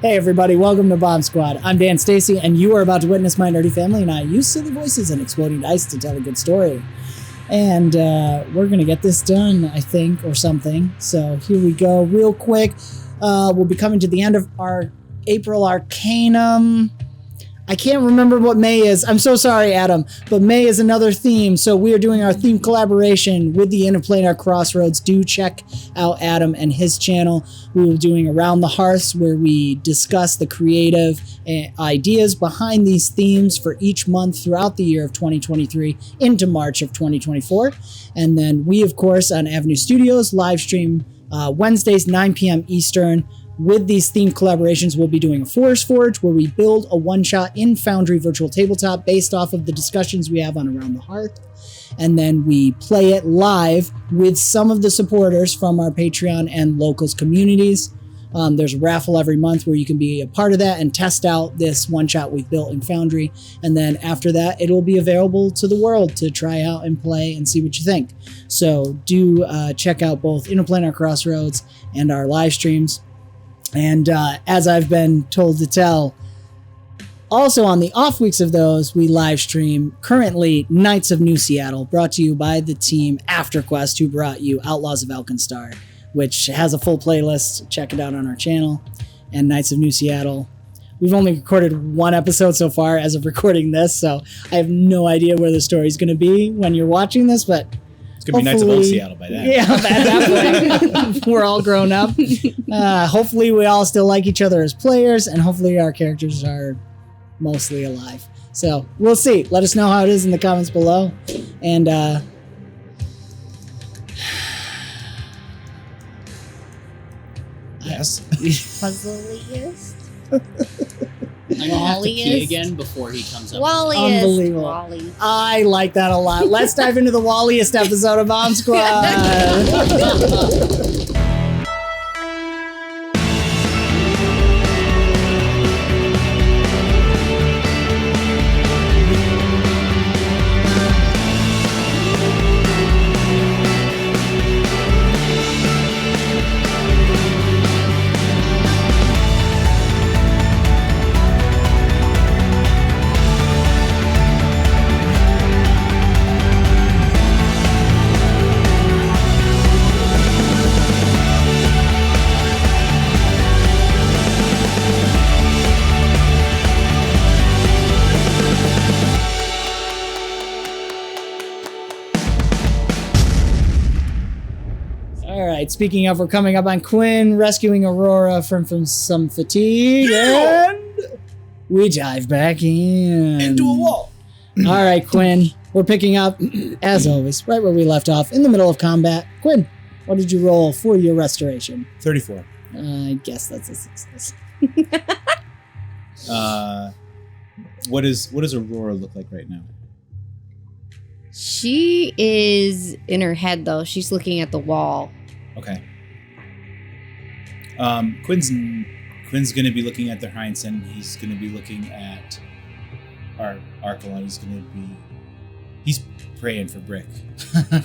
Hey everybody, welcome to BombSquad. I'm Dan Stacy, and you are about to witness my nerdy family and I use silly voices and exploding dice to tell a good story. And we're going to get this done, I think, or something. So here we go, real quick. We'll be coming to the end of our April Arcanum. I can't remember what May is. I'm so sorry, Adam. But May is another theme. So we are doing our theme collaboration with the Interplanar Crossroads. Do check out Adam and his channel. We were doing Around the Hearths, where we discuss the creative ideas behind these themes for each month throughout the year of 2023 into March of 2024. And then we, of course, on Avenue Studios, live stream Wednesdays, 9 p.m. Eastern. With these themed collaborations, we'll be doing a Forest Forge, where we build a one-shot in Foundry Virtual Tabletop based off of the discussions we have on Around the Hearth. And then we play it live with some of the supporters from our Patreon and locals communities. There's a raffle every month where you can be a part of that and test out this one-shot we've built in Foundry. And then after that, it will be available to the world to try out and play and see what you think. So do check out both Interplanar Crossroads and our live streams. And as I've been told to tell, also on the off weeks of those, we live stream currently Knights of New Seattle, brought to you by the team AfterQuest, who brought you Outlaws of Alkenstar, which has a full playlist. Check it out on our channel. And Knights of New Seattle. We've only recorded one episode so far as of recording this, so I have no idea where the story's going to be when you're watching this, but it's going to be Knights of Old Seattle by then. Yeah, at that point, we're all grown up. Hopefully we all still like each other as players, and hopefully our characters are mostly alive. So we'll see. Let us know how it is in the comments below. And yes. 𝒂𝒂💂 I'm gonna have to pee Wall-iest. again before he comes up. 𝒂💂💂 Unbelievable. Wall-iest. I like that a lot. Let's dive into the Wall-iest episode of BombSquad. Speaking of, we're coming up on Quinn rescuing Aurora from some fatigue, and we dive back in. Into a wall. All right, Quinn, we're picking up, as always, right where we left off, in the middle of combat. Quinn, what did you roll for your restoration? 34. I guess that's a success. What does Aurora look like right now? She is in her head, though. She's looking at the wall. Okay. Quinn's gonna be looking at the Heinsohn. He's gonna be looking at our Archelon. He's praying for Brick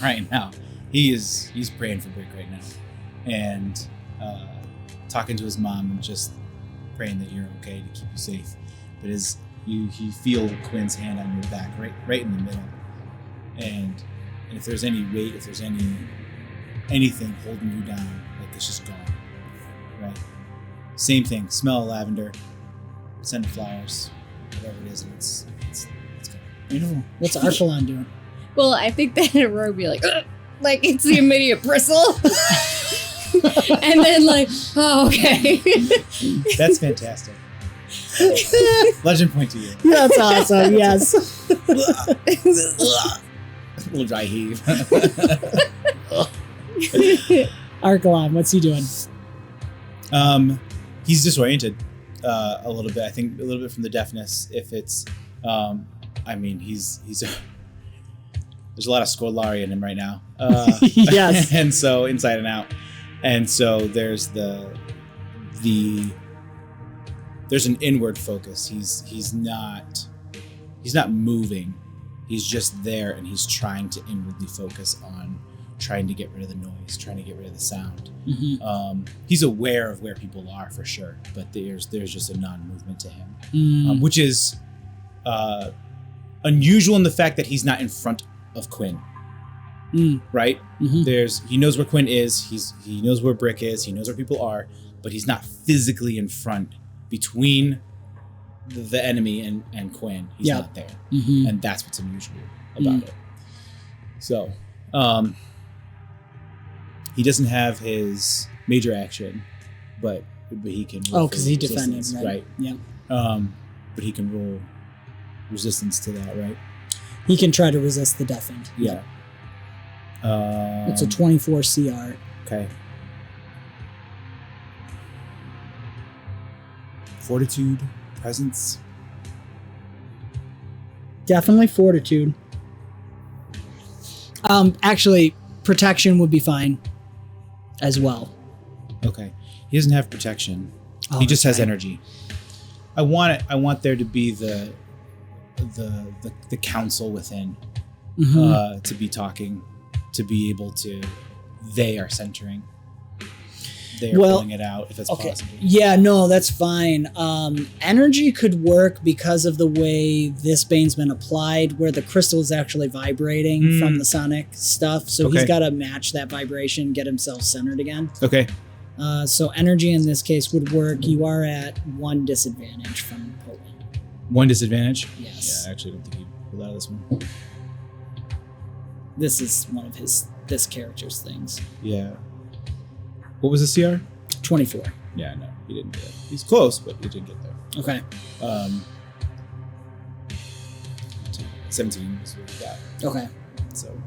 right now. He's praying for Brick right now, and talking to his mom and just praying that you're okay, to keep you safe. But as you feel Quinn's hand on your back, right in the middle, and if there's any weight, if there's anything holding you down, like it's just gone, right? Same thing, smell of lavender, scent of flowers, whatever it is, and it's gone. You know, what's Archelon doing? Well, I think that Aurora would be like it's the immediate bristle. And then oh, okay. That's fantastic. Legend point to you. That's awesome, yes. A little dry heave. Archelon, what's he doing? He's disoriented a little bit. I think a little bit from the deafness. If it's, he's there's a lot of Scolari in him right now. Yes. And so inside and out, and so there's there's an inward focus. He's not moving. He's just there, and he's trying to inwardly focus on trying to get rid of the noise, trying to get rid of the sound. Mm-hmm. He's aware of where people are for sure, but there's just a non-movement to him, which is unusual in the fact that he's not in front of Quinn. Right? Mm-hmm. He knows where Quinn is. He knows where Brick is. He knows where people are, but he's not physically in front between the enemy and Quinn. He's not there, and that's what's unusual about it. So, he doesn't have his major action, but he can. Oh, because he defended, right? Yeah. But he can roll resistance to that, right? He can try to resist the deafened. Yeah. It's a 24 CR. Okay. Fortitude, presence. Definitely fortitude. Actually, protection would be fine as well. Okay. He doesn't have protection. Oh, he just has right. energy. I want there to be the council within to be talking, to be able to. They are centering. They are pulling it out if it's possible. Yeah, no, that's fine. Energy could work because of the way this bane's been applied, where the crystal is actually vibrating from the sonic stuff. So he's got to match that vibration, get himself centered again. Okay. So energy in this case would work. You are at 1 disadvantage from Poland. 1 disadvantage? Yes. Yeah, I actually don't think he'd pull out of this one. This is one of this character's things. Yeah. What was the CR? 24. Yeah, no, he didn't do it. He's close, but he didn't get there. Okay. 17 is what we got. Okay. So.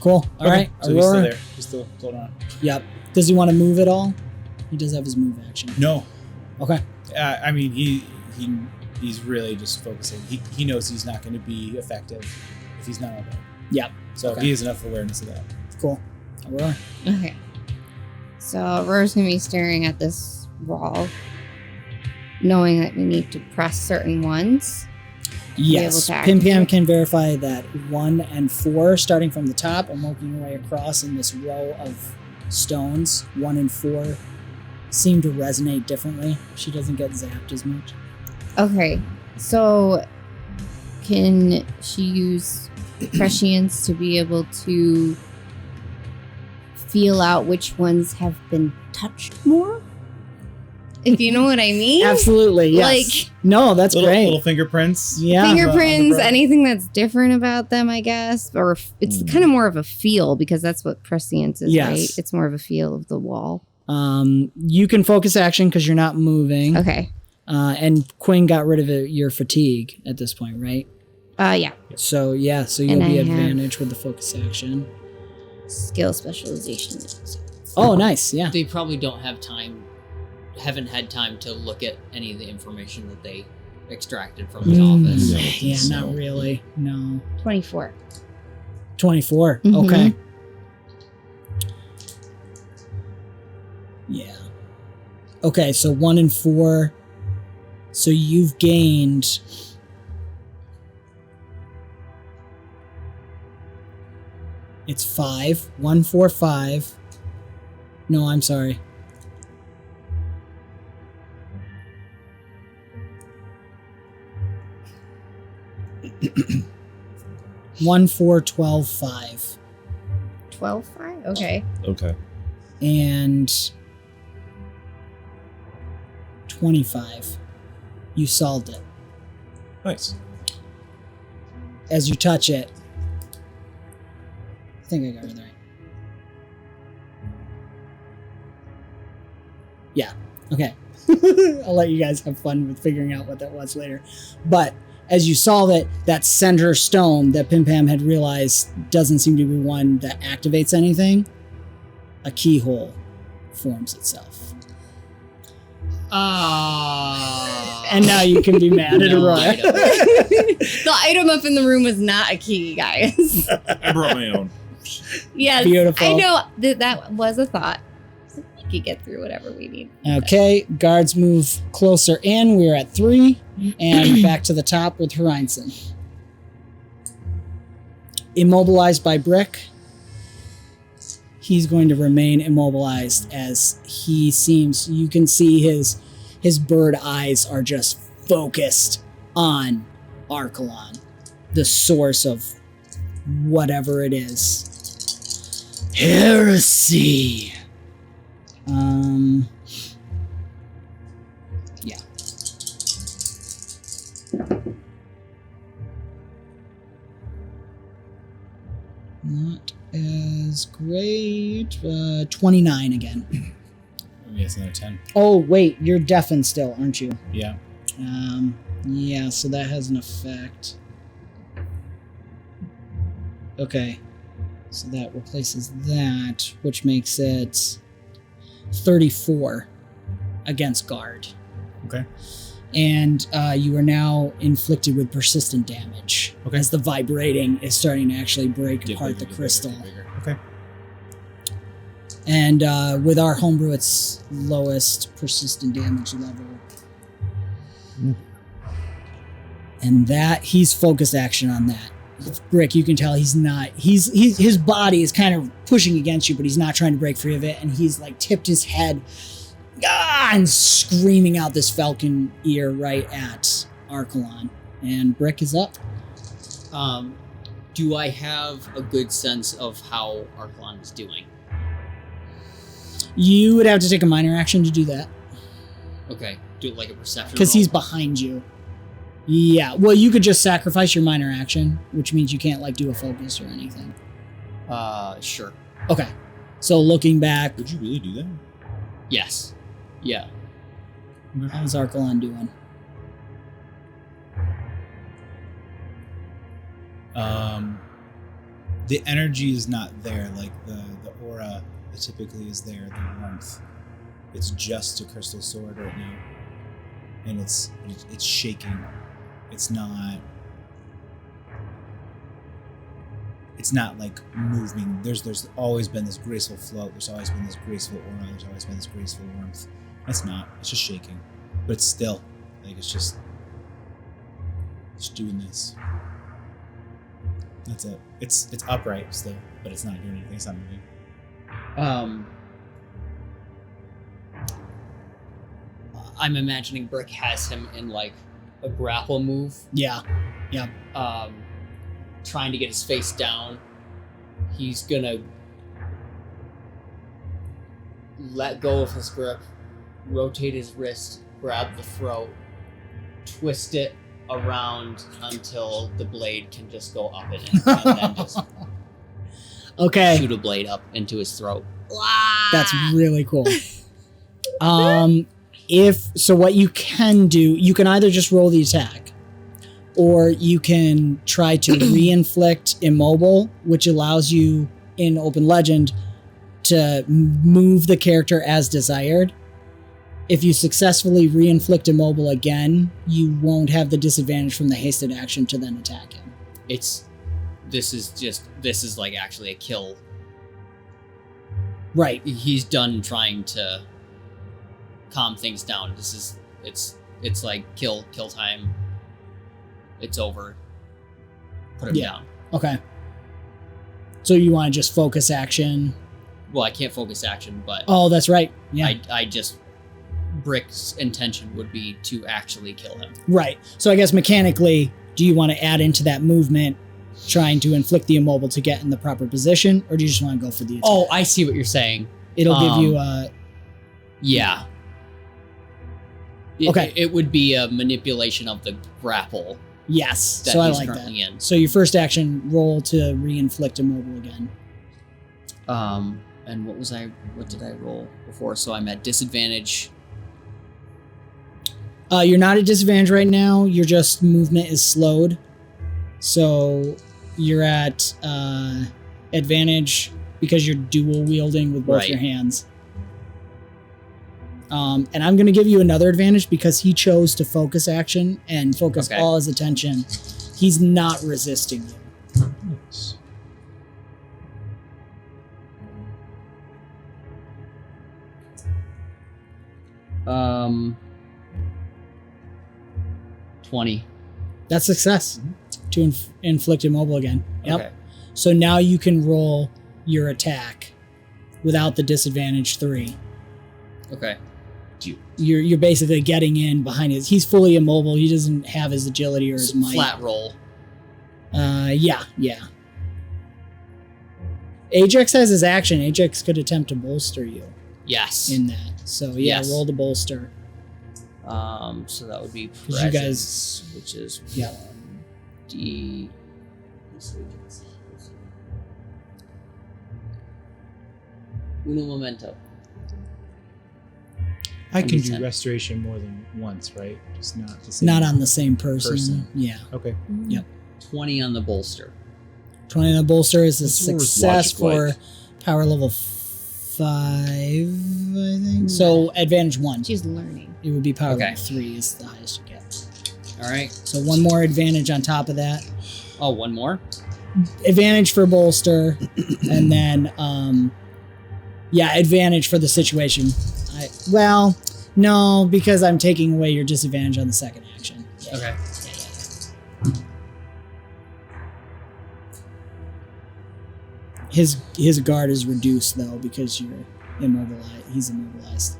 Cool. All right. So he's still there. He's still floating around. Yep. Does he want to move at all? He does have his move action. No. Okay. I mean, he's really just focusing. He knows he's not going to be effective if he's not all there. Yep. So he has enough awareness of that. Cool. Aurora. Okay. So Aurora's going to be staring at this wall, knowing that we need to press certain ones. Yes. Pim Pam can verify that 1 and 4, starting from the top and working your way across in this row of stones, 1 and 4 seem to resonate differently. She doesn't get zapped as much. Okay. So can she use prescience to be able to feel out which ones have been touched more? If you know what I mean? Absolutely, yes. Like, no, that's great. Little fingerprints. Yeah. Fingerprints, anything that's different about them, I guess. Or it's kind of more of a feel, because that's what prescience is, right? It's more of a feel of the wall. You can focus action because you're not moving. Okay. And Quinn got rid of your fatigue at this point, right? Yeah. So you'll be advantage with the focus action. Skill specialization. Oh, nice. Yeah. They probably haven't had time to look at any of the information that they extracted from the office. Yeah, not really. No. 24. 24. Mm-hmm. Okay. Yeah. Okay, so 1 and 4. So you've gained... It's 5. 1, 4, 5. No, I'm sorry. One, 4, 12, 5. 12, 5? Okay. Okay. And 25. You solved it. Nice. As you touch it, I think I got it right. Yeah. Okay. I'll let you guys have fun with figuring out what that was later. But as you solve it, that center stone that Pim Pam had realized doesn't seem to be one that activates anything, a keyhole forms itself. And now you can be mad at Aurora. The item up in the room was not a key, guys. I brought my own. Yes. Beautiful. I know that was a thought. We could get through whatever we need. Okay, guards move closer in. We're at 3. And back to the top with Horineson. Immobilized by Brick. he's going to remain immobilized as he seems, you can see his bird eyes are just focused on 𝒂𝒂💏, the source of whatever it is. Heresy. Yeah. Not as great. 29 again. Yes, another 10. Oh, wait, you're deafened still, aren't you? Yeah. Yeah, so that has an effect. Okay. So that replaces that, which makes it 34 against guard. Okay. And you are now inflicted with persistent damage. Okay. As the vibrating is starting to actually break Get apart bigger, the get crystal. bigger, get bigger. Okay. And with our homebrew, it's lowest persistent damage level. And that, he's focused action on that. Brick, you can tell he's not, his body is kind of pushing against you, but he's not trying to break free of it. And he's like tipped his head and screaming out this falcon ear right at 𝒂𝒂💏. And Brick is up. Do I have a good sense of how 𝒂𝒂💏 is doing? You would have to take a minor action to do that. Okay, do it like a perception Because roll? he's behind you. Yeah, well, you could just sacrifice your minor action, which means you can't, like, do a focus or anything. Sure. Okay. So looking back, Would you really do that? Yes. Yeah. how's 𝒂𝒂💏 doing? The energy is not there, like the aura that typically is there, the warmth. It's just a crystal sword right now. And it's shaking. It's not like moving. There's always been this graceful float. There's always been this graceful aura. There's always been this graceful warmth. It's not. It's just shaking. But it's still like it's just doing this. That's it. It's upright still, but it's not doing anything. It's not moving. I'm imagining Brick has him in like a grapple move, Yeah. Yeah. trying to get his face down. He's gonna let go of his grip, rotate his wrist, grab the throat, twist it around until the blade can just go up in it, and then just Okay. shoot a blade up into his throat. That's really cool. So what you can do, you can either just roll the attack, or you can try to re-inflict immobile, which allows you in Open Legend to move the character as desired. If you successfully re-inflict immobile again, you won't have the disadvantage from the hasted action to then attack him. This is like actually a kill. Right. He's done trying to calm things down. It's like kill time. It's over. Put him down. Okay. So you want to just focus action? Well, I can't focus action, but Oh, that's right. Yeah. I just Brick's intention would be to actually kill him. Right. So I guess mechanically, do you want to add into that movement trying to inflict the immobile to get in the proper position, or do you just want to go for the attack? Oh, I see what you're saying. It'll give you Yeah. Okay. It would be a manipulation of the grapple yes. that So I he's like that. currently in. So your first action, roll to re-inflict immobile again. And what did I roll before? So I'm at disadvantage. You're not at disadvantage right now. Your just movement is slowed. So you're at advantage because you're dual wielding with both Right. your hands. And I'm going to give you another advantage because he chose to focus action and focus Okay. all his attention. He's not resisting you. Nice. Um, 20. That's success to inflict immobile again. Yep. Okay. So now you can roll your attack without the disadvantage 3. Okay. You're basically getting in behind his. He's fully immobile. He doesn't have his agility or his might. Flat roll. Yeah. Ajax has his action. Ajax could attempt to bolster you Yes. in that. So yeah, Yes. roll the bolster. So that would be Because you presence, guys- which is Yeah. 1d. Uno momento. I can do 1d10. restoration more than once, right? Just not the same. Not on the same person. Yeah. Okay. Yep. 20 on the bolster. 20 on the bolster is a What's yours success logic for like? power level 5, I think. So advantage 1. She's learning. It would be power Okay. level 3 is the highest you get. All right. So one more advantage on top of that. Oh, one more? Advantage for bolster, and then advantage for the situation. No, because I'm taking away your disadvantage on the second action. Yeah. Okay. His guard is reduced though because you're immobilized. He's immobilized.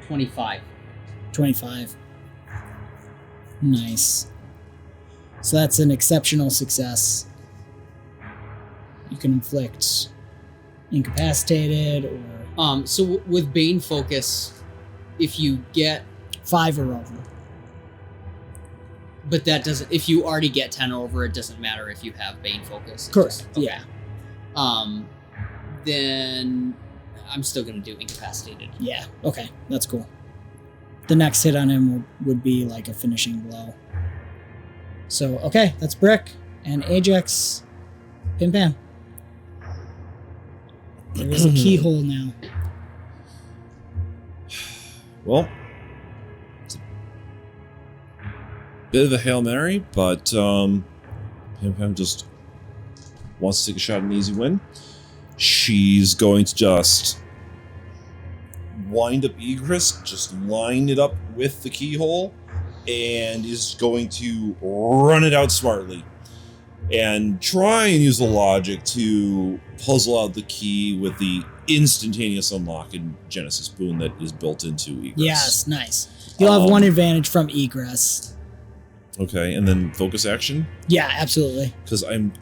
25. 25. Nice. So that's an exceptional success. You can inflict incapacitated or So with Bane Focus, if you get, 5 or over. but that doesn't, if you already get 10 or over, it doesn't matter if you have Bane Focus. It Correct. just- okay. Yeah. Then I'm still going to do incapacitated. Yeah. Okay. That's cool. The next hit on him would be like a finishing blow. So, okay. That's Brick and Ajax. Pim Pam. There is a keyhole now. Well, it's a bit of a Hail Mary, but Pam Pam just wants to take a shot at an easy win. She's going to just wind up Egress, just line it up with the keyhole, and is going to run it out smartly and try and use the logic to puzzle out the key with the instantaneous unlock in Genesis Boon that is built into Egress. Yes. Nice. You'll have one advantage from Egress. Okay, and then focus action, Yeah, absolutely. because I'm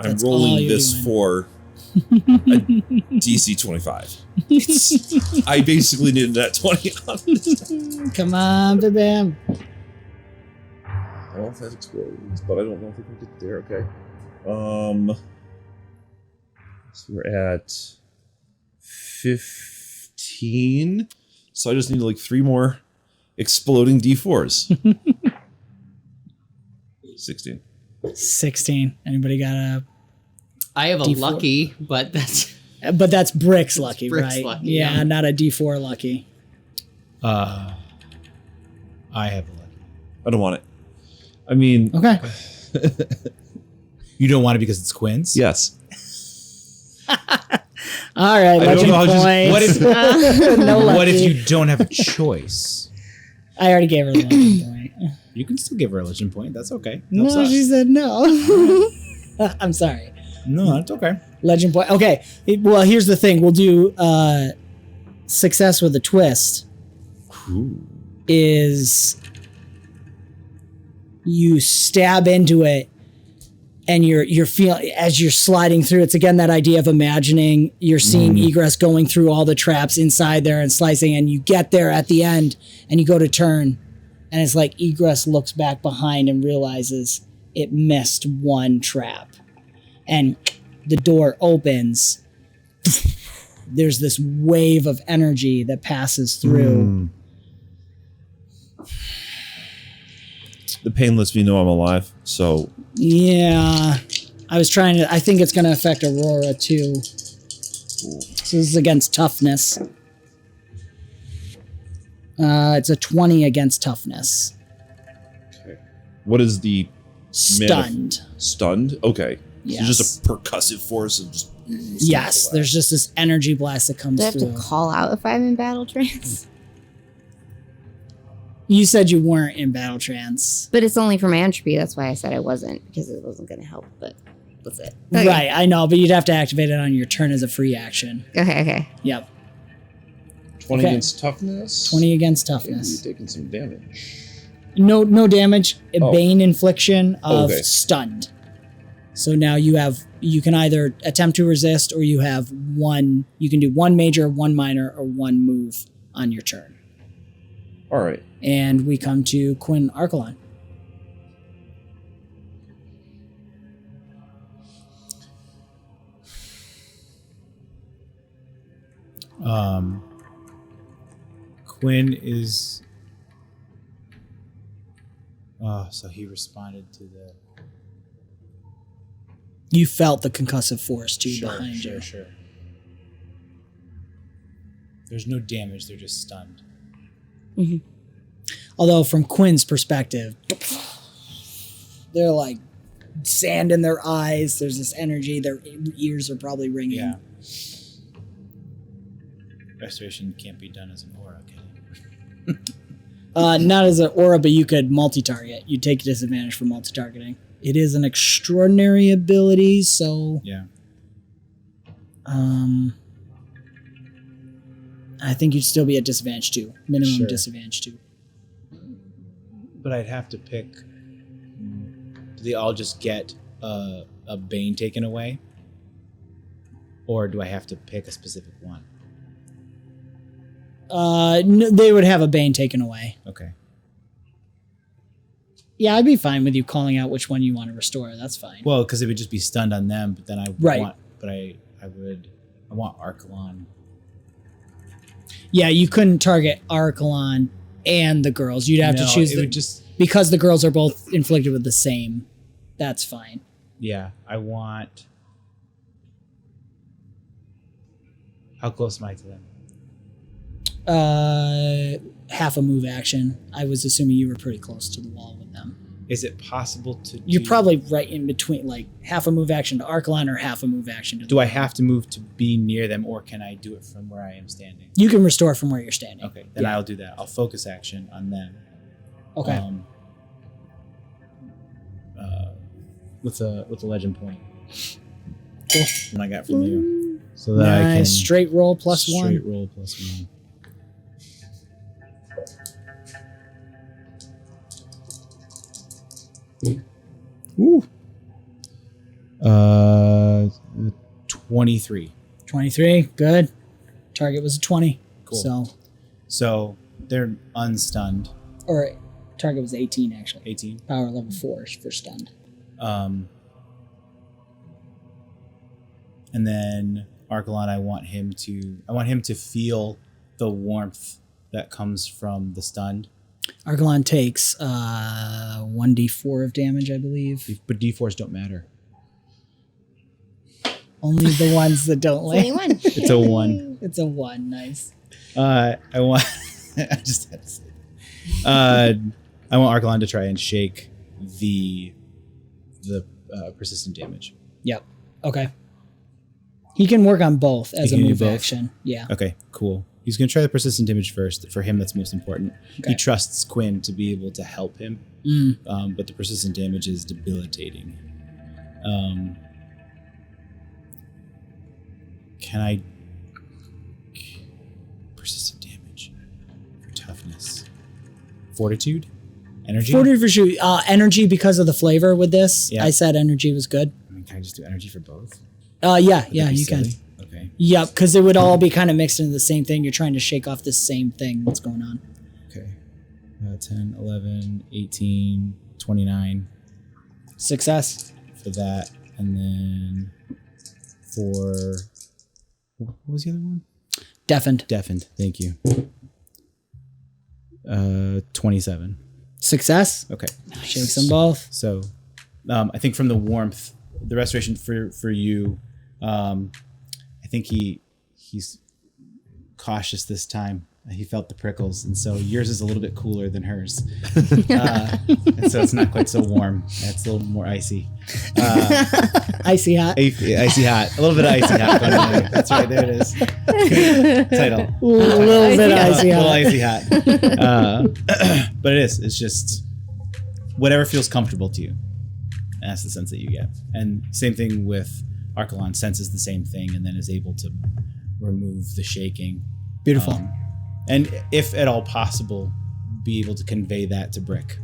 That's all rolling you're this doing. for DC 25. I basically needed that 20 on it. Come on, Pim Pam. I don't know if that explodes, but I don't know if we can get there. Okay. So we're at 15. So I just need like 3 more exploding D4s. 16. 16. Anybody got a... I have a D4. lucky, but that's But that's Brick's lucky, Brick's right? lucky, yeah, yeah. not a D4 lucky. I have a lucky. I don't want it. I mean, Okay. You don't want it because it's Quinn's? yes. All right, I don't legend know how points. No What if lucky. you don't have a choice? I already gave her the legend point. You can still give her a legend point. That's okay. No, Helps us. she said no. I'm sorry. No, that's okay. Legend point. Okay. Well, here's the thing. We'll do success with a twist. Ooh. Is you stab into it and you're feeling as you're sliding through. It's again that idea of imagining you're seeing Egress going through all the traps inside there and slicing, and you get there at the end and you go to turn, and it's like Egress looks back behind and realizes it missed one trap, and the door opens. There's this wave of energy that passes through. The pain lets me know I'm alive, so Yeah, I think it's going to affect Aurora too. So this is against toughness. It's a 20 against toughness. what is the Stunned. stunned? Okay. Yes. So just a percussive force of just. Yes, there's just this energy blast that comes Do I have through. to call out if I'm in battle trance? You said you weren't in battle trance. But it's only for my entropy. That's why I said I wasn't, because it wasn't going to help. But opposite. Okay. Right, I know, but you'd have to activate it on your turn as a free action. Okay. Yep. 20 Okay. against toughness. 20 against You're toughness. taking some damage. No damage. A Oh. bane infliction of Okay. stunned. So now you can either attempt to resist, or you can do one major, one minor, or one move on your turn. All right. And we come to Quinn Archelon. Quinn is. Oh, so he responded to the. You felt the concussive force too behind you. Sure. There's no damage, they're just stunned. Although from Quinn's perspective, they're like sand in their eyes. There's this energy. Their ears are probably ringing. Yeah. Restoration can't be done as an aura, can it? Not as an aura, but you could multi-target. You'd take disadvantage for multi-targeting. It is an extraordinary ability, so Yeah. I think you'd still be at disadvantage 2. Minimum Sure. disadvantage 2. But I'd have to pick. Do they all just get a bane taken away? Or do I have to pick a specific one? No, they would have a bane taken away. Okay. Yeah, I'd be fine with you calling out which one you want to restore. That's fine. Well, because it would just be stunned on them, but then I Right. I want Archelon. Yeah, you couldn't target Archelon and the girls. You'd have to choose it would just. because the girls are both inflicted with the same. That's fine. Yeah, I want. How close am I to them? Half a move action. I was assuming you were pretty close to the wall with them. Is it possible to? You're probably right in between, like half a move action to Archelon or half a move action to. Do I have to move to be near them, or can I do it from where I am standing? You can restore from where you're standing. Okay, then Yeah. I'll do that. I'll focus action on them. Okay. With a legend point. Cool. One I got from you, so that I can Nice. Straight roll plus one. Straight roll plus one. Ooh. 23. 23. Good. Target was a 20. Cool. So they're unstunned. Or target was 18 actually. 18. Power level 4 for stunned. And then Archelon, I want him to feel the warmth that comes from the stunned. Archelon takes 1d4 of damage, I believe. But D4s don't matter. Only the ones that don't land. 21. It's a 1. It's a 1. Nice. I want. I just had to say. I want Archelon to try and shake the persistent damage. Yep. Okay. He can work on both as a He can do move both? action. Yeah. Okay, cool. He's going to try the persistent damage first. For him, that's most important. Okay. He trusts Quinn to be able to help him, but the persistent damage is debilitating. Can I... Persistent damage for toughness. Fortitude? Energy? Fortitude for shoot. Energy because of the flavor with this. Yeah. I said energy was good. I mean, can I just do energy for both? Yeah, Would that be you can. silly? Okay. Yep, because it would all be kind of mixed into the same thing. You're trying to shake off the same thing that's going on. Okay. 10, 11, 18, 29 Success. for that. And then for... What was the other one? Deafened. Deafened. Thank you. 27. Success. Okay. Shakes them both. So, I think from the warmth, the restoration for you, I think he's cautious this time. He felt the prickles, and so yours is a little bit cooler than hers, and so it's not quite so warm. It's a little more icy. Icy hot. Icy hot. A little bit of icy hot going on there. That's right. There it is. Title. A little bit icy A little hot. icy hot. But it is. It's just whatever feels comfortable to you. And that's the sense that you get. And same thing with Archelon, senses the same thing and then is able to remove the shaking. Beautiful. And if at all possible, be able to convey that to Brick.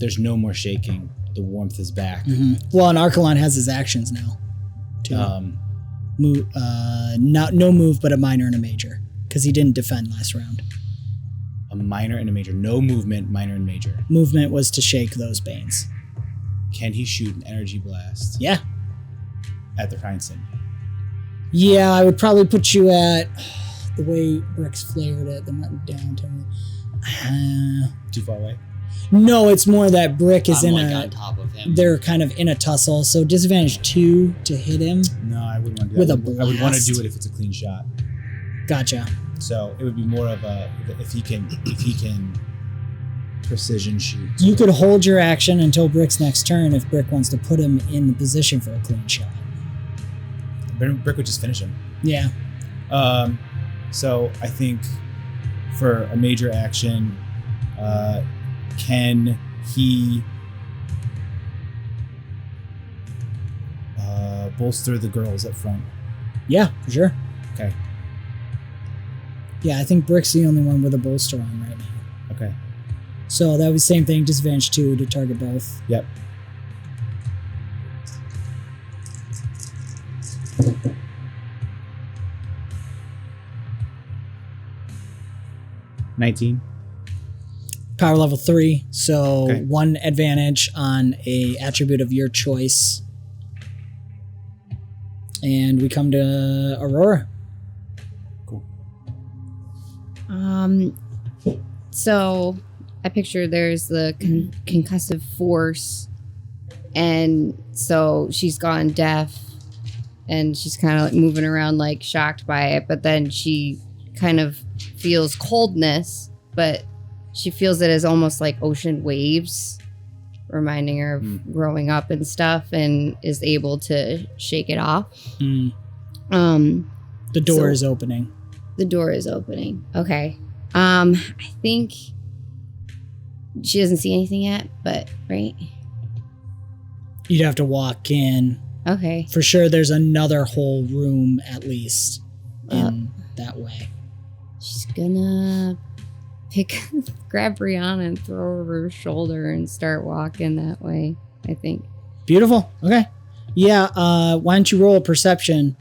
There's no more shaking. The warmth is back. Well, and Archelon has his actions now. Too. No move, but a minor and a major, because he didn't defend last round. A minor and a major. No movement, minor and major. Movement was to shake those banes. Can he shoot an energy blast? Yeah. At the Heinsohn? Yeah, I would probably put you at the way Brick's flavored it. They're not down to Too far away? No, it's more that Brick is I'm in on top of him. They're kind of in a tussle, so disadvantage 2 to hit him. No, I wouldn't want to do With that. a I would want to blast. do it if it's a clean shot. Gotcha. So it would be more of a if he can precision shoot. You could hold your action until Brick's next turn if Brick wants to put him in the position for a clean shot. Brick would just finish him. Yeah. So I think for a major action, can he bolster the girls up front? Yeah, for sure. Okay. Yeah, I think Brick's the only one with a bolster on right now. Okay. So that was the same thing, disadvantage 2 to target both. Yep. $19. Power level 3, so Okay. 1 advantage on a attribute of your choice. And we come to Aurora. Cool. So I picture there's the concussive force, and so she's gone deaf, and she's kind of like moving around like shocked by it, but then she kind of feels coldness, but she feels it as almost like ocean waves, reminding her of growing up and stuff, and is able to shake it off. The door is opening. The door is opening. Okay. I think she doesn't see anything yet, but right? You'd have to walk in. Okay. For sure, there's another whole room at least in that way. She's gonna grab Brianna and throw her over her shoulder and start walking that way, I think. Beautiful. Okay. Yeah, why don't you roll a perception?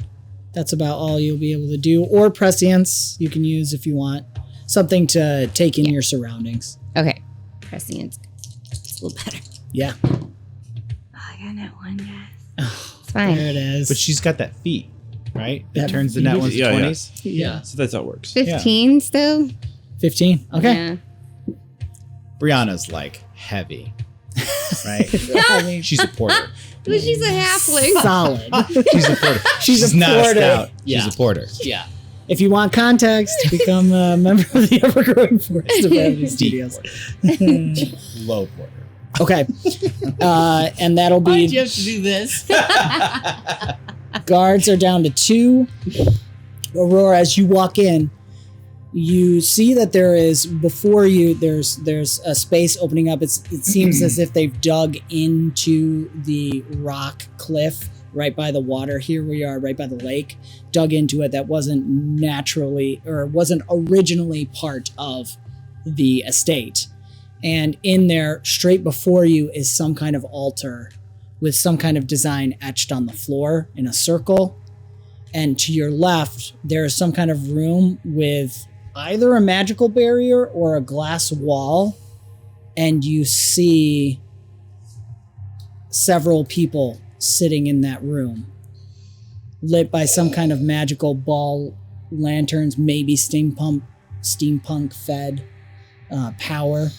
That's about all you'll be able to do. Or prescience you can use if you want. Something to take in your surroundings. Okay. Prescience. It's a little better. Yeah. Oh, I got that one, guys. Oh, It's fine. there it is. But she's got that feat, right? That That turns the feat. net ones to Yeah, yeah. 20s. Yeah. So that's how it works. 15 still? 15. Okay. Yeah. Brianna's like heavy, right? I mean, She's a porter. But she's a halfling. solid. She's a porter. She's a not porter. a stout. Yeah. She's a porter. Yeah. If you want context, become a member of the Ever-Growing Forest of Vanity Deep Studios. porter. Low porter. Okay. And that'll Why be did you have to do this? guards are down to 2. Aurora, as you walk in, you see that there is before you there's a space opening up. It seems as if they've dug into the rock cliff right by the water. Here we are right by the lake, dug into it. That wasn't naturally or wasn't originally part of the estate. And in there, straight before you, is some kind of altar with some kind of design etched on the floor in a circle. And to your left, there is some kind of room with either a magical barrier or a glass wall. And you see several people sitting in that room, lit by some kind of magical ball lanterns, maybe steampunk fed power.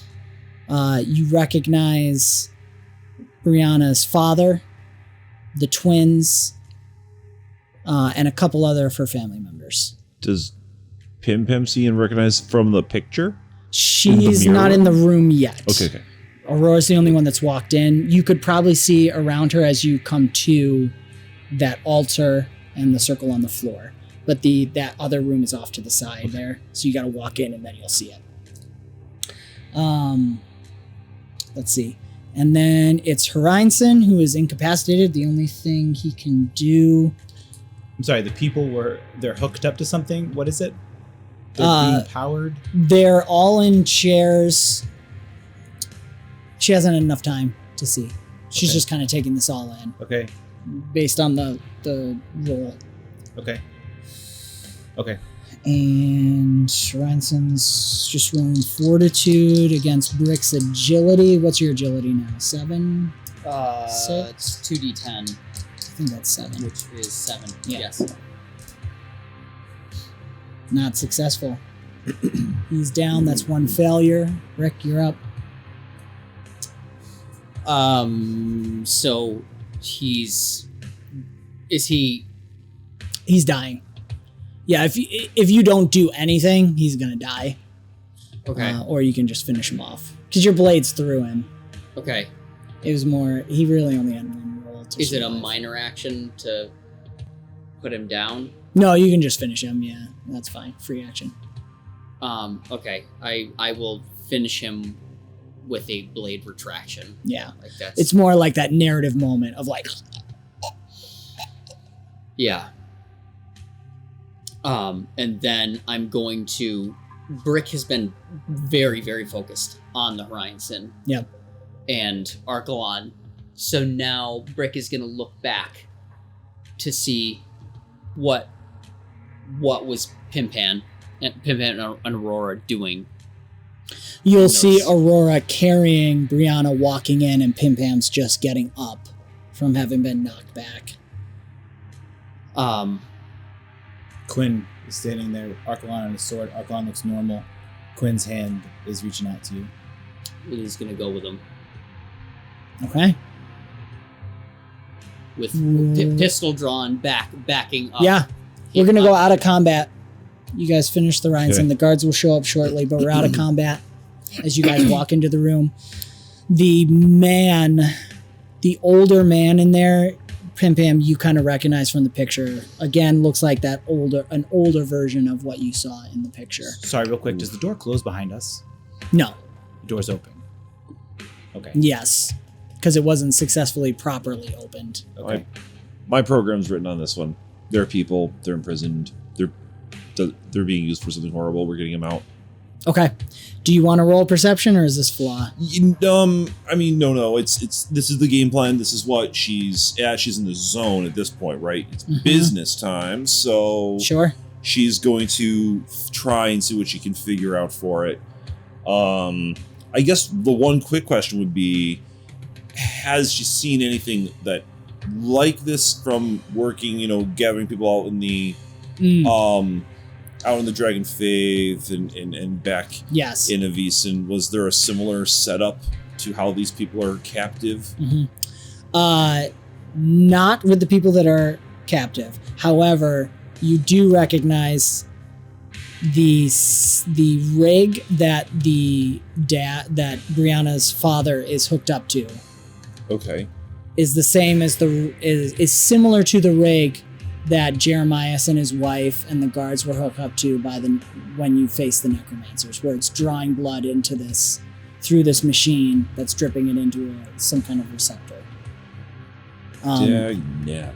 You recognize Brianna's father, the twins, and a couple other of her family members. Does Pim Pim see and recognize from the picture? She's mirror? not in the room yet. Okay. Aurora's the only one that's walked in. You could probably see around her as you come to that altar and the circle on the floor. But that other room is off to the side there. So you got to walk in and then you'll see it. Let's see. And then it's Horinsson, who is incapacitated. The only thing he can do... I'm sorry, the people they're hooked up to something? What is it? They're being powered? They're all in chairs. She hasn't had enough time to see. She's just kind of taking this all in. Okay. Based on the roll. Okay. Okay. And Horinson's just rolling fortitude against Brick's agility. What's your agility now? 7? It's 2d10, I think that's 7. which is 7. Yeah. Yes. Not successful. He's down. That's 1 failure. Brick, you're up. So is he? He's dying. Yeah, if you don't do anything, he's gonna die. Okay. Or you can just finish him off because your blades through him. Okay. It was more. He really only had 1 roll. Is it a minor action to put him down? No, you can just finish him. Yeah, that's fine. Free action. Okay. I will finish him with a blade retraction. Yeah. Like that's. It's more like that narrative moment of like. Yeah. And then I'm going to... Brick has been very, very focused on the Horinsson. Yep. And Archelon. So now Brick is going to look back to see what was Pimpan and Aurora doing. You'll see Aurora carrying Brianna walking in, and Pimpam's just getting up from having been knocked back. Quinn is standing there with Archelon on his sword. Archelon looks normal. Quinn's hand is reaching out to you. And he's going to go with him. Okay. With pistol drawn, backing up. Yeah. We're going to go out of combat. You guys finish the Horinsson. Okay. The guards will show up shortly, but we're out of combat as you guys walk into the room. The older man in there, Pimpam, you kind of recognize from the picture. Again, looks like an older version of what you saw in the picture. Sorry, real quick. Does the door close behind us? No. The door's open. Okay. Yes. Because it wasn't successfully properly opened. Okay. My program's written on this one. There are people. They're imprisoned. They're being used for something horrible. We're getting them out. Okay. Do you want to roll perception, or is this flaw? I mean, no. It's this is the game plan. This is what she's at. She's in the zone at this point, right? It's business time, so Sure. she's going to try and see what she can figure out for it. I guess the one quick question would be, has she seen anything that like this from working, gathering people out in the out in the Dragon Faith and back Yes. in Avisen? Was there a similar setup to how these people are captive? Not with the people that are captive. However, you do recognize the rig that that Brianna's father is hooked up to Okay. is the same as is similar to the rig that Jeremias and his wife and the guards were hooked up to when you face the necromancers, where it's drawing blood into this through this machine that's dripping it into some kind of receptor. Yeah. Yeah,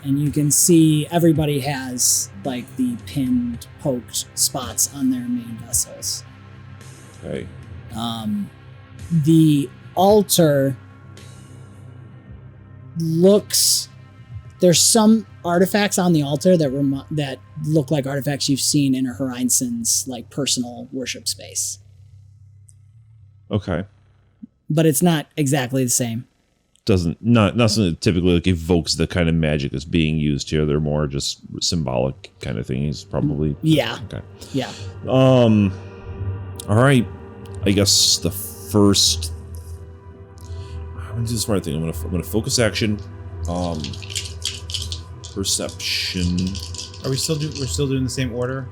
and you can see everybody has like the pinned, poked spots on their main vessels. Okay. The altar looks... There's some artifacts on the altar that look like artifacts you've seen in a Horinsson's like personal worship space. Okay. But it's not exactly the same. Not something that typically like evokes the kind of magic that's being used here. They're more just symbolic kind of things, probably. Yeah. Okay. Yeah. All right. I guess the first. I'm gonna do the smart thing. I'm gonna focus action. Perception. Are we still we're still doing the same order?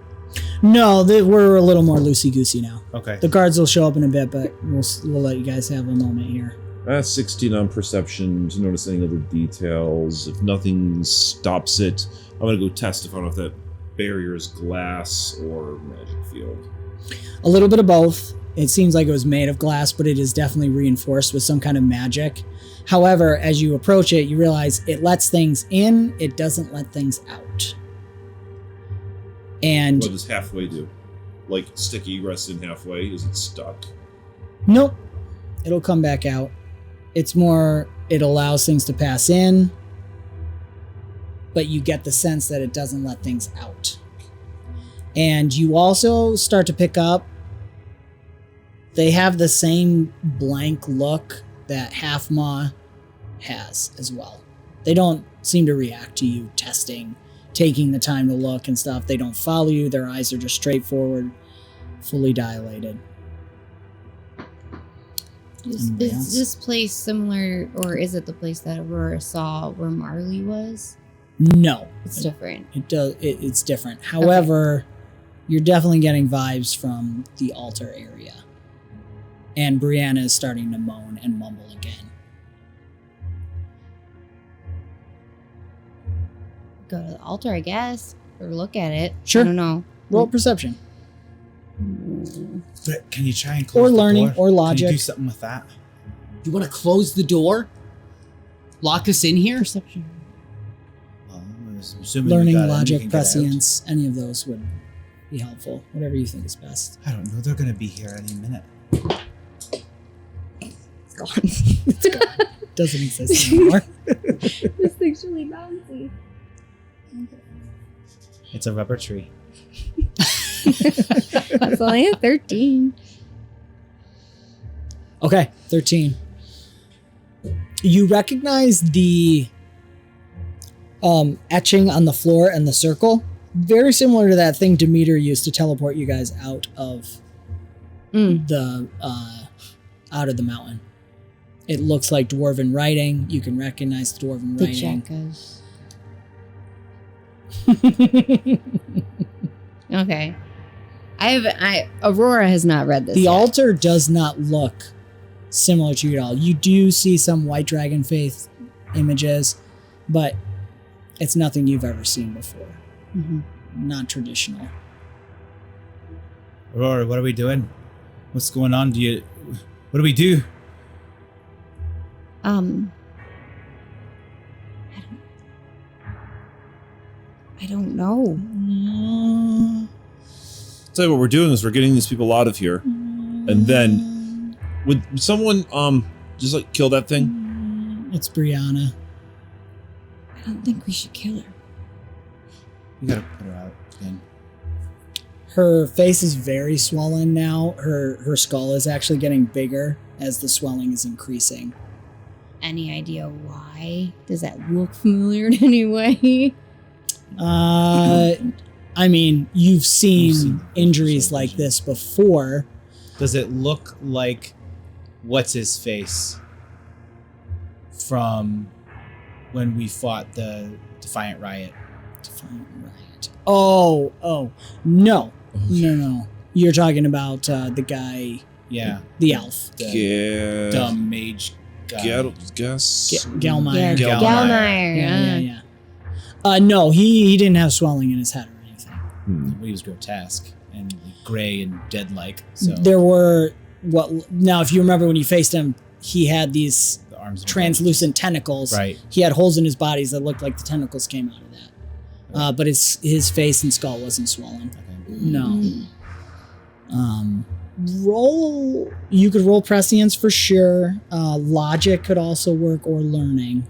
No, we're a little more loosey-goosey now. Okay. The guards will show up in a bit, but we'll let you guys have a moment here. 16 on perception to notice any other details. If nothing stops it, I'm gonna go test if I don't know if that barrier is glass or magic field. A little bit of both. It seems like it was made of glass, but it is definitely reinforced with some kind of magic. However, as you approach it, you realize it lets things in, it doesn't let things out. And What does halfway do? Like sticky rests in halfway? Is it stuck? nope, it'll come back out. It's more, it allows things to pass in, but you get the sense that it doesn't let things out. And you also start to pick up, they have the same blank look that Half Maw has as well. They don't seem to react to you testing, taking the time to look and stuff. They don't follow you. Their eyes are just straightforward, fully dilated. Anybody else? Is this place similar, or is it the place that Aurora saw where Marley was? No, It's different. it does. It's different. However, you're definitely getting vibes from the altar area. And Brianna is starting to moan and mumble again. Go to the altar, I guess, or look at it. Sure. I don't know. Roll perception. But can you try and close Or the learning, door? or logic. Can you do something with that? You want to close the door? Lock us in here? Perception. Well, I'm assuming we Learning, got it, we logic, can get out. prescience, any of those would be helpful. Whatever you think is best. I don't know. They're going to be here any minute. It's gone. Doesn't exist anymore. This thing's really bouncy. It's a rubber tree. That's only a 13. Okay, 13. You recognize the etching on the floor and the circle. Very similar to that thing Demeter used to teleport you guys out of the mountain. It looks like dwarven writing. You can recognize the dwarven The writing. checkers. Okay. Aurora has not read this The yet. altar does not look similar to you at all. You do see some white dragon faith images, but it's nothing you've ever seen before. Mhm. Not traditional. Aurora, what are we doing? What's going on? What do we do? I don't know. Tell you what we're doing is we're getting these people out of here, and then would someone just like kill that thing? It's Brianna. I don't think we should kill her. We gotta put her out again. Her face is very swollen now. Her skull is actually getting bigger as the swelling is increasing. Any idea why? Does that look familiar in any way? I mean, you've seen injuries like this before. Does it look like what's his face from when we fought the Defiant Riot? Defiant Riot. Oh, no. No. You're talking about the guy, Yeah, the elf. the dumb mage guy. Galmeyer. Yeah, Galmeyer. Yeah. No, he didn't have swelling in his head or anything. He was grotesque and gray and dead-like. So There were now if you remember when you faced him, he had these the arms and translucent tentacles. Right. He had holes in his bodies that looked like the tentacles came out of that. But his face and skull wasn't swollen. Okay. No. You could roll prescience for sure. Logic could also work, or learning.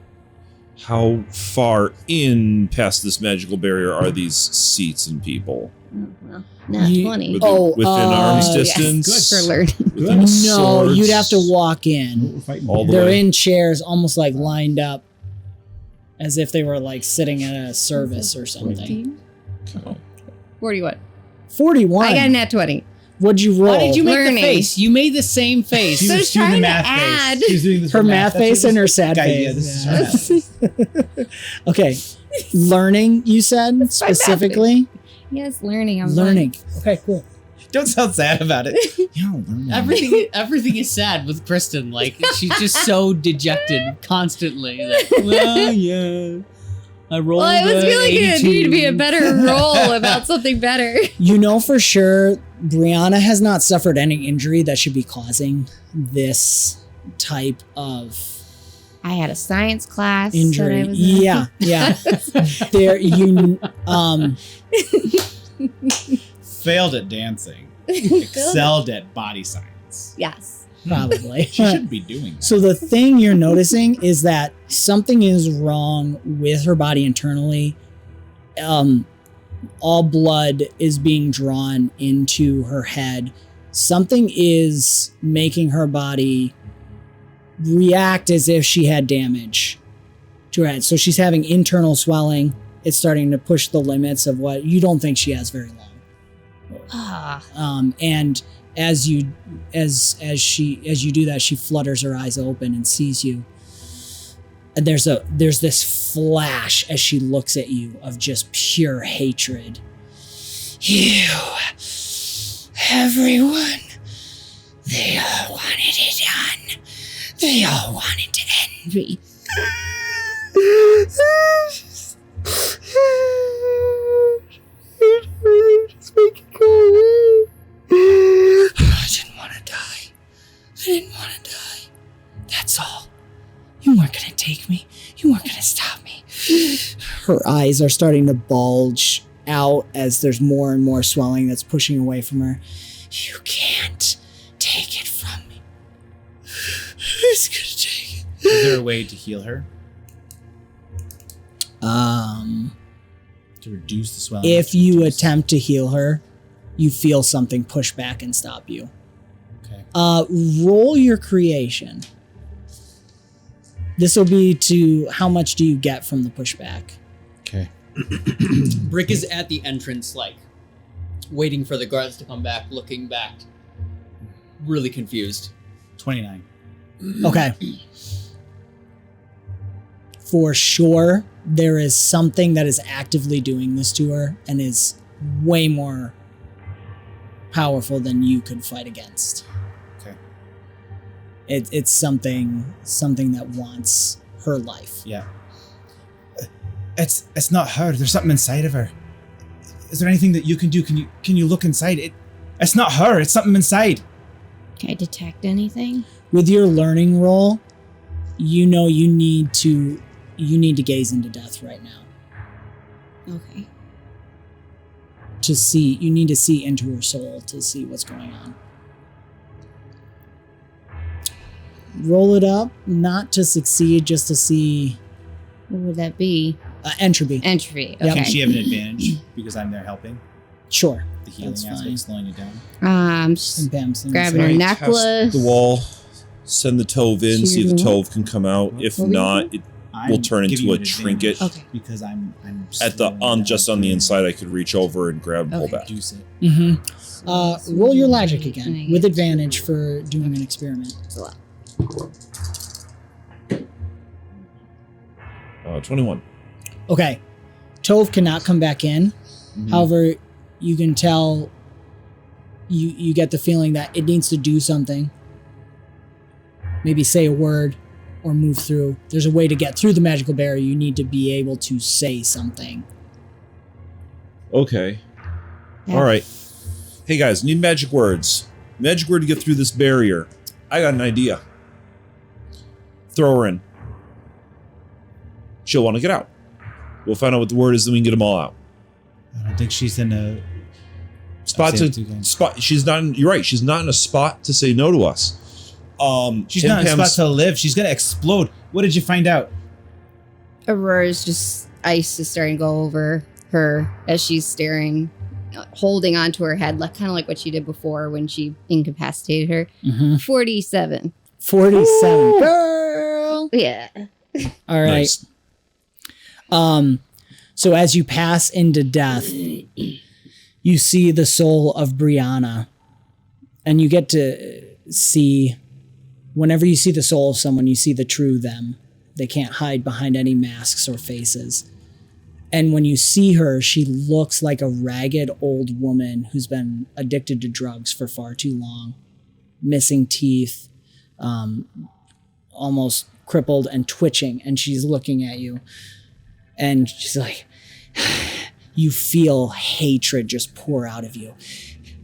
How far in past this magical barrier are these seats and people? Well, not 20. Within arm's Yes, distance? good for learning. Within No, swords? you'd have to walk in. all the They're way. in chairs, almost like lined up, as if they were like sitting at a service or something. 41. 41. I got a nat 20. What'd you roll? Why did you make Learning. the face? You made the same face. So I was doing trying to math add. face. She was doing this Her with math face and her sad Guy, face. yeah, this is her math face. Okay. Learning, you said, That's my math specifically? Yes, learning. I'm Learning. Okay, cool. Don't sound sad about it. Yeah, learning. Everything is sad with Kristen. Like she's just so dejected constantly. That, Well, yeah. I rolled. Well, I was feeling it needed to be a 82. better roll about something better. You know for sure, Brianna has not suffered any injury that should be causing this type of I had a science class. that injury. I was in. Yeah. There, you. Failed at dancing. Excelled at body science. Yes. Probably. She shouldn't be doing that. So the thing you're noticing is that something is wrong with her body internally. All blood is being drawn into her head. Something is making her body react as if she had damage to her head. So she's having internal swelling. It's starting to push the limits of what you don't think she has very long. And as you do that, she flutters her eyes open and sees you. And there's this flash as she looks at you of just pure hatred. You, everyone, they all wanted it done. They all wanted to end me. Just make it go away. I didn't want to die. I didn't want to die. That's all. You weren't going to take me. You weren't going to stop me. Her eyes are starting to bulge out as there's more and more swelling that's pushing away from her. You can't take it from me. Who's going to take it? Is there a way to heal her? To reduce the swelling? If you attempt to heal her, you feel something push back and stop you. Okay. Roll your creation. This will be to how much do you get from the pushback? Okay. Brick is at the entrance, like, waiting for the guards to come back, looking back, really confused. 29. Okay. For sure, there is something that is actively doing this to her and is way more powerful than you could fight against. Okay. It's something that wants her life. Yeah. It's not her. There's something inside of her. Is there anything that you can do? Can you look inside? It's not her. It's something inside. Can I detect anything? With your learning roll, you know you need to gaze into death right now. Okay. To see, you need to see into her soul to see what's going on. Roll it up, not to succeed, just to see What would that be? entropy. Entropy. Yep. Okay. Can she have an advantage because I'm there helping? Sure. The healing That's aspect, fine. slowing you down. Just And Pam's thing is grabbing her fine. Test necklace. the wall, send the Tove in, see if the Shoot. Tove can come out. If What were you not, doing? it will turn give into you a an trinket. advantage Okay. Because I'm At the slowing you down just on the to inside, I could reach over and grab and pull Okay. back. reduce it. Mm-hmm. Roll your logic Can again I with get- advantage for doing an experiment. 21. Okay. Tove cannot come back in. Mhm. However, you can tell you get the feeling that it needs to do something. Maybe say a word or move through. There's a way to get through the magical barrier. You need to be able to say something. Okay. Yeah. All right. Hey guys, need magic words. Magic word to get through this barrier. I got an idea. Throw her in. She'll want to get out. We'll find out what the word is, then we can get them all out. I don't think she's in a Spot Save to two games. spot. She's not. You're right. She's not in a spot to say no to us. She's Tim not in a Pam's- spot to live. She's gonna explode. What did you find out? Aurora's just ice is starting to go over her as she's staring, holding onto her head, like kind of like what she did before when she incapacitated her. Mm-hmm. 47. 47. Girl. Yeah. All right. Nice. So as you pass into death, you see the soul of Brianna, and you get to see, whenever you see the soul of someone, you see the true them. They can't hide behind any masks or faces. And when you see her, she looks like a ragged old woman who's been addicted to drugs for far too long, missing teeth, almost crippled and twitching, and she's looking at you. And she's like, you feel hatred just pour out of you.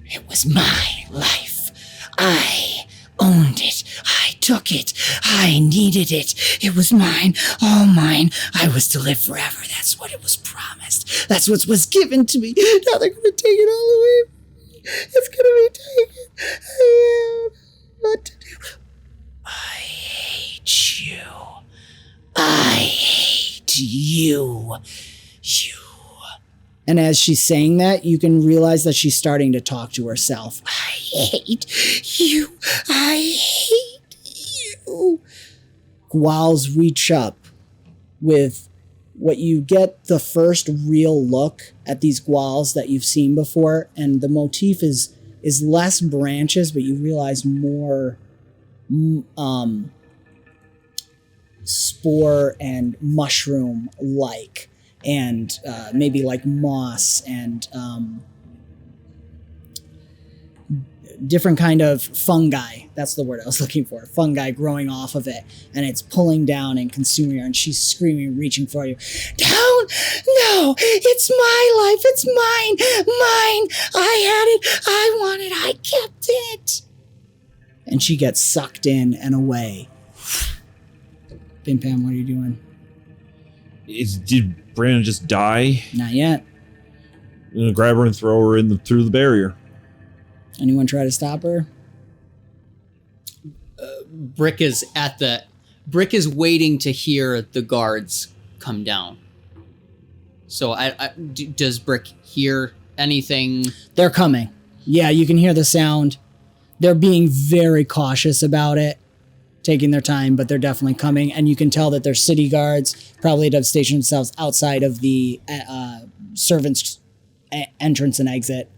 It was my life. I owned it. I took it. I needed it. It was mine. All mine. I was to live forever. That's what it was promised. That's what was given to me. Now they're going to take it all away. It's going to be taken. I don't know what to do. I hate you. I hate you. You. And as she's saying that, you can realize that she's starting to talk to herself. I hate you. I hate you. Gwals reach up with what you get the first real look at these gwals that you've seen before. And the motif is less branches, but you realize more spore and mushroom like. And maybe like moss and different kind of fungi. That's the word I was looking for. Fungi growing off of it. And it's pulling down and consuming her. And she's screaming, reaching for you. Down! No! It's my life! It's mine! Mine! I had it! I want it! I kept it! And she gets sucked in and away. Pim Pam, what are you doing? Did Brandon just die? Not yet. I'm gonna grab her and throw her through the barrier. Anyone try to stop her? Brick is Brick is waiting to hear the guards come down. So does Brick hear anything? They're coming. Yeah, you can hear the sound. They're being very cautious about it, taking their time, but they're definitely coming. And you can tell that they're city guards, probably have stationed themselves outside of the servants' entrance and exit,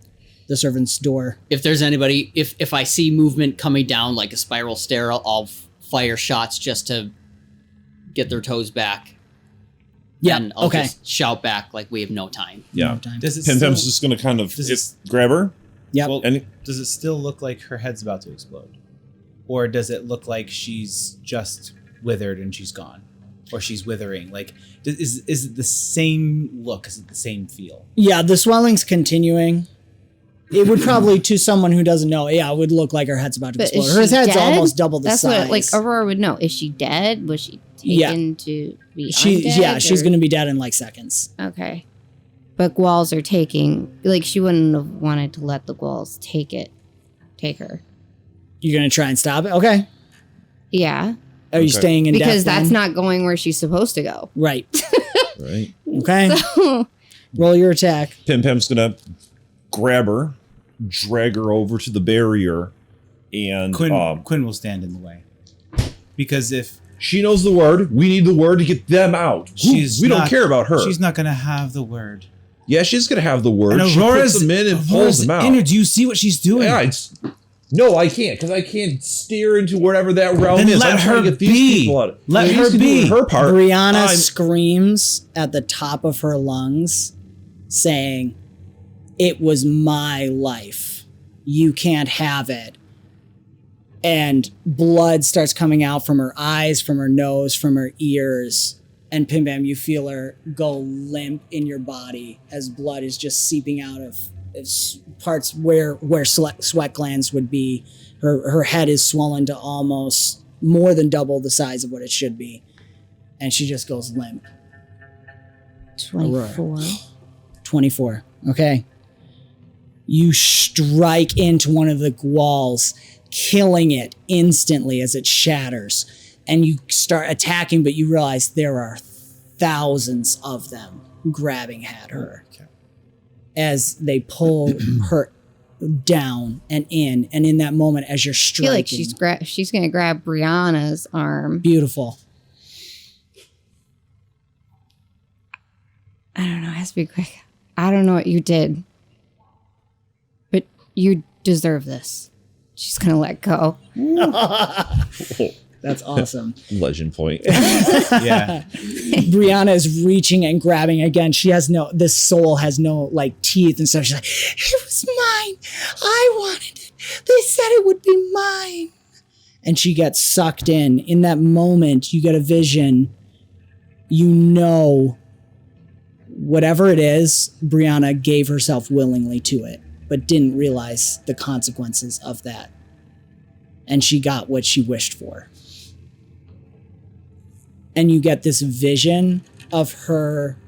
the servants' door. If there's anybody, if I see movement coming down like a spiral stair, I'll fire shots just to get their toes back. Yeah, and I'll okay. just shout back like we have no time. Yeah. No time. Does it Pim still, Pam's just gonna kind of Does it- grab her. Yep. well, And does it still look like her head's about to explode? Or does it look like she's just withered and she's gone? Or she's withering? Like, is it the same look? Is it the same feel? Yeah, the swelling's continuing. It would probably, to someone who doesn't know, yeah, it would look like her head's about to But explode. is Her she head's dead? almost double the That's size. what, like, Aurora would know. Is she dead? Was she taken to be undead? Yeah, she's or- going to be dead in like seconds. Okay. But Gwals are taking... Like, she wouldn't have wanted to let the Gwals take her. You're going to try and stop it? Okay. Yeah. Are you Okay. staying in Because death that's then? not going where she's supposed to go. Right. right. Okay. Roll your attack. Pim Pam's gonna grab her, drag her over to the barrier, and Quinn will stand in the way. Because if she knows the word, we need the word to get them out. We don't care about her. She's not going to have the word. Yeah, she's gonna have the word. And She Aurora's puts them in and pulls Aurora's them out. in her. Do you see what she's doing? Yeah, no, I can't, because I can't steer into wherever that realm Then is. let I'm trying her to get these be. people out. Let She's her doing be. her part. Brianna I'm- screams at the top of her lungs, saying, "It was my life. You can't have it." And blood starts coming out from her eyes, from her nose, from her ears. And Pim Pam, you feel her go limp in your body as blood is just seeping out of parts where sweat glands would be. Her head is swollen to almost more than double the size of what it should be. And she just goes limp. 24. 24. Okay. You strike into one of the gwals, killing it instantly as it shatters. And you start attacking, but you realize there are thousands of them grabbing at her as they pull her down and in. And in that moment, as you're I feel striking, like she's going to grab Brianna's arm. beautiful. I don't know. It has to be quick. I don't know what you did, but you deserve this. She's going to let go. That's awesome. Legend point. Yeah. Brianna is reaching and grabbing again. This soul has no like teeth and stuff. She's like, "It was mine. I wanted it. They said it would be mine." And she gets sucked in. In that moment, you get a vision. You know whatever it is, Brianna gave herself willingly to it, but didn't realize the consequences of that. And she got what she wished for. And you get this vision of her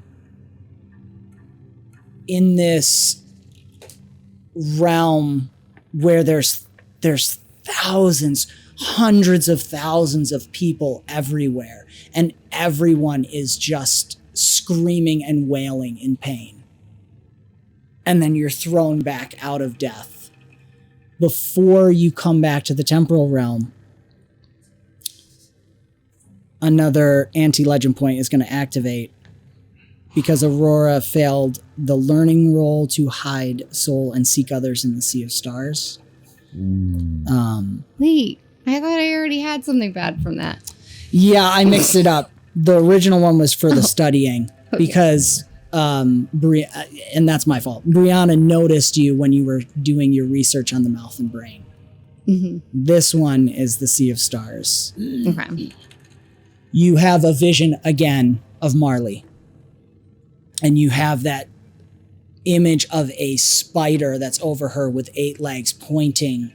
in this realm where there's thousands, hundreds of thousands of people everywhere, and everyone is just screaming and wailing in pain. And then you're thrown back out of death. Before you come back to the temporal realm, another anti-legend point is going to activate because Aurora failed the learning roll to hide soul and seek others in the Sea of Stars. Wait, I thought I already had something bad from that. Yeah, I mixed it up. The original one was for the studying because, and that's my fault. Brianna noticed you when you were doing your research on the mouth and brain. Mm-hmm. This one is the Sea of Stars. Okay. You have a vision again of Marley. And you have that image of a spider that's over her with 8 legs pointing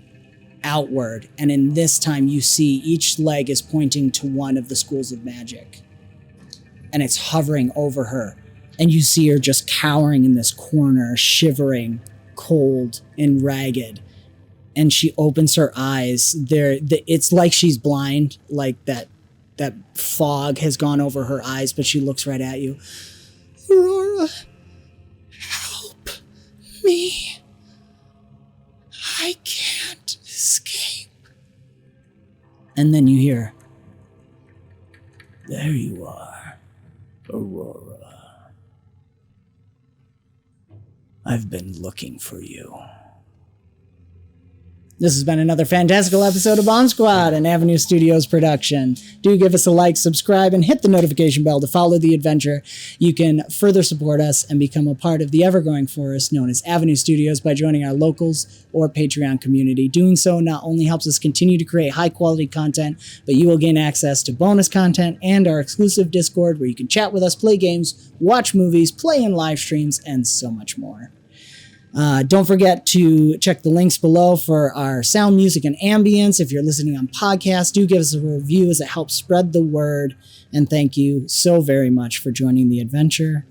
outward. And in this time, you see each leg is pointing to one of the schools of magic. And it's hovering over her. And you see her just cowering in this corner, shivering, cold, and ragged. And she opens her eyes. It's like she's blind, like that fog has gone over her eyes, but she looks right at you. Aurora, help me. I can't escape. And then you hear, there you are, Aurora. I've been looking for you. This has been another fantastical episode of BombSquad, an Avenue Studios production. Do give us a like, subscribe, and hit the notification bell to follow the adventure. You can further support us and become a part of the ever-growing forest known as Avenue Studios by joining our locals or Patreon community. Doing so not only helps us continue to create high-quality content, but you will gain access to bonus content and our exclusive Discord where you can chat with us, play games, watch movies, play in live streams, and so much more. Don't forget to check the links below for our sound, music, and ambience. If you're listening on podcast, do give us a review as it helps spread the word. And thank you so very much for joining the adventure.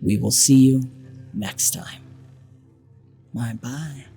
We will see you next time. Bye-bye.